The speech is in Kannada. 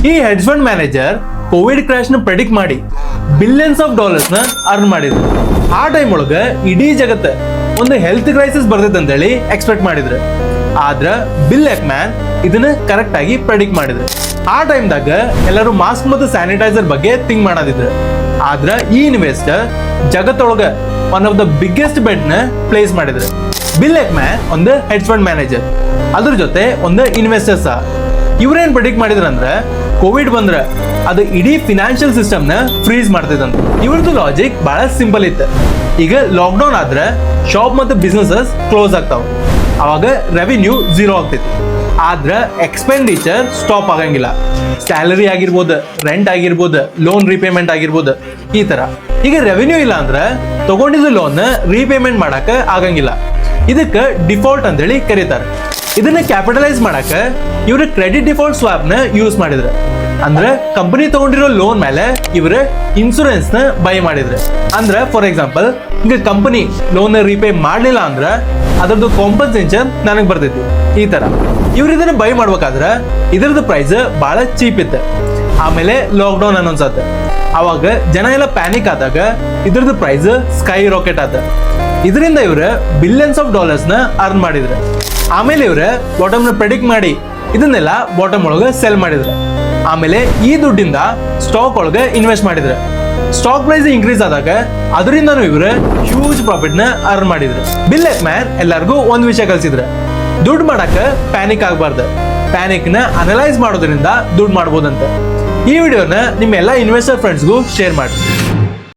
ಈ hedge fund manager Covid crash ನ ಪ್ರೆಡಿಕ್ಟ್ ಮಾಡಿ ಬಿಲಿಯನ್ಸ್ ಆಫ್ ಡಾಲರ್ಸ್ ನ ಅರ್ನ್ ಮಾಡಿದ್ರು. ಆ ಟೈಮ್ ಒಳಗ ಇಡೀ ಜಗತ್ತ ಒಂದು ಹೆಲ್ತ್ ಕ್ರೈಸಿಸ್ ಬರ್ತೈತೆ ಅಂತೇಳಿ ಎಕ್ಸ್ಪೆಕ್ಟ್ ಮಾಡಿದ್ರು. ಆದ್ರ ಬಿಲ್ ಎಕ್ಮ್ಯಾನ್ ಇದನ್ನ ಕರೆಕ್ಟ್ ಆಗಿ ಪ್ರೆಡಿಕ್ಟ್ ಮಾಡಿದ್ರು. ಆ ಟೈಮ್ದಾಗ ಎಲ್ಲರೂ ಮಾಸ್ಕ್ ಮತ್ತು ಸ್ಯಾನಿಟೈಸರ್ ಬಗ್ಗೆ ಥಿಂಕ್ ಮಾಡೋದಿದ್ರು. ಆದ್ರ ಈ ಇನ್ವೆಸ್ಟರ್ ಜಗತ್ತೊಳಗ one of the biggest bet ನ ಪ್ಲೇಸ್ ಮಾಡಿದ್ರು. ಬಿಲ್ ಎಕ್ಮ್ಯಾನ್ ಒಂದು ಹೆಡ್ಜ್ ಫಂಡ್ ಮ್ಯಾನೇಜರ್, ಅದ್ರ ಜೊತೆ ಒಂದು ಇನ್ವೆಸ್ಟರ್ ಸಹ. ಇವ್ರೇನ್ ಪ್ರೆಡಿಕ್ಟ್ ಮಾಡಿದ್ರಂದ್ರ ಕೋವಿಡ್ ಬಂದ್ರ ಅದು ಇಡೀ ಫಿನಾನ್ಷಿಯಲ್ ಸಿಸ್ಟಮ್ ನ ಫ್ರೀಸ್ ಮಾಡ್ತೈತಂತ. ಇವ್ರದ್ದು ಲಾಜಿಕ್ ಬಹಳ ಸಿಂಪಲ್ ಇತ್ತು. ಈಗ ಲಾಕ್ಡೌನ್ ಆದ್ರೆ ಶಾಪ್ ಮತ್ತು ಬಿಸ್ನೆಸಸ್ ಕ್ಲೋಸ್ ಆಗ್ತಾವ, ಅವಾಗ ರೆವಿನ್ಯೂ ಝೀರೋ ಆಗ್ತೈತಿ. ಆದ್ರ ಎಕ್ಸ್ಪೆಂಡಿಚರ್ ಸ್ಟಾಪ್ ಆಗಂಗಿಲ್ಲ. ಸ್ಯಾಲರಿ ಆಗಿರ್ಬೋದು, ರೆಂಟ್ ಆಗಿರ್ಬೋದು, ಲೋನ್ ರೀಪೇಮೆಂಟ್ ಆಗಿರ್ಬೋದು, ಈ ತರ. ಈಗ ರೆವಿನ್ಯೂ ಇಲ್ಲ ಅಂದ್ರೆ ತಗೊಂಡಿದ್ದ ಲೋನ್ ರೀಪೇಮೆಂಟ್ ಮಾಡಕ ಆಗಂಗಿಲ್ಲ. ಇದಕ್ಕ ಡಿಫಾಲ್ಟ್ ಅಂತೇಳಿ ಕರೀತಾರೆ. ಇದನ್ನ ಕ್ಯಾಪಿಟಲೈಸ್ ಮಾಡಕ ಇವ್ರ ಕ್ರೆಡಿಟ್ ಡಿಫಾಲ್ಟ್ ಸ್ವಾಪ್ ನ ಯೂಸ್ ಮಾಡಿದ್ರು. ಅಂದ್ರೆ ಕಂಪನಿ ತಗೊಂಡಿರೋ ಲೋನ್ ಮೇಲೆ ಇವ್ರ ಇನ್ಸೂರೆನ್ಸ್ ನ ಬೈ ಮಾಡಿದ್ರೆ. ಅಂದ್ರೆ ಫಾರ್ ಎಕ್ಸಾಂಪಲ್, ಈಗ ಕಂಪನಿ ಲೋನ್ ರೀಪೇ ಮಾಡ್ಲಿಲ್ಲ ಅಂದ್ರ ಅದ್ರದ್ದು ಕಾಂಪನ್ಸೇಷನ್ ನನಗ್ ಬರ್ತೈತಿ. ಈ ತರ ಇವ್ರ ಇದನ್ನ ಬೈ ಮಾಡ್ಬೇಕಾದ್ರ ಇದ್ರದ್ದು ಪ್ರೈಸ್ ಬಹಳ ಚೀಪ್ ಇತ್ತು. ಆಮೇಲೆ ಲಾಕ್ಡೌನ್ ಅನೌನ್ಸ್ ಆತ. ಅವಾಗ ಜನ ಎಲ್ಲ ಪ್ಯಾನಿಕ್ ಆದಾಗ ಇದ್ರದ್ದು ಪ್ರೈಸ್ ಸ್ಕೈ ರಾಕೆಟ್ ಆತ. ಇದರಿಂದ ಇವ್ರ ಬಿಲಿಯನ್ಸ್ ಆಫ್ ಡಾಲರ್ಸ್ ನ ಅರ್ನ್ ಮಾಡಿದ್ರು. ಆಮೇಲೆ ಇವ್ರ ಬಾಟಮ್ ನ ಪ್ರೆಡಿಕ್ಟ್ ಮಾಡಿ ಇದನ್ನೆಲ್ಲ ಬಾಟಮ್ ಒಳಗ ಸೆಲ್ ಮಾಡಿದ್ರು. ಆಮೇಲೆ ಈ ದುಡ್ಡಿಂದ ಸ್ಟಾಕ್ ಒಳಗೆ ಇನ್ವೆಸ್ಟ್ ಮಾಡಿದ್ರು. ಸ್ಟಾಕ್ ಪ್ರೈಸ್ ಇನ್ಕ್ರೀಸ್ ಆದಾಗ ಅದರಿಂದನೂ ಇವ್ರು ಹ್ಯೂಜ್ ಪ್ರಾಫಿಟ್ ನ ಅರ್ನ್ ಮಾಡಿದ್ರು. ಬಿಲ್ ಎಕ್ಮ್ಯಾನ್ ಎಲ್ಲರಿಗೂ ಒಂದ್ ವಿಷಯ ಕಲ್ಸಿದ್ರು, ದುಡ್ಡು ಮಾಡಕ ಪ್ಯಾನಿಕ್ ಆಗಬಾರ್ದು, ಪ್ಯಾನಿಕ್ ನ ಅನಲೈಸ್ ಮಾಡೋದ್ರಿಂದ ದುಡ್ಡು ಮಾಡ್ಬೋದಂತ. ಈ ವಿಡಿಯೋನ ನಿಮ್ಮ ಎಲ್ಲ ಇನ್ವೆಸ್ಟರ್ ಫ್ರೆಂಡ್ಸ್ಗೂ ಶೇರ್ ಮಾಡಿ.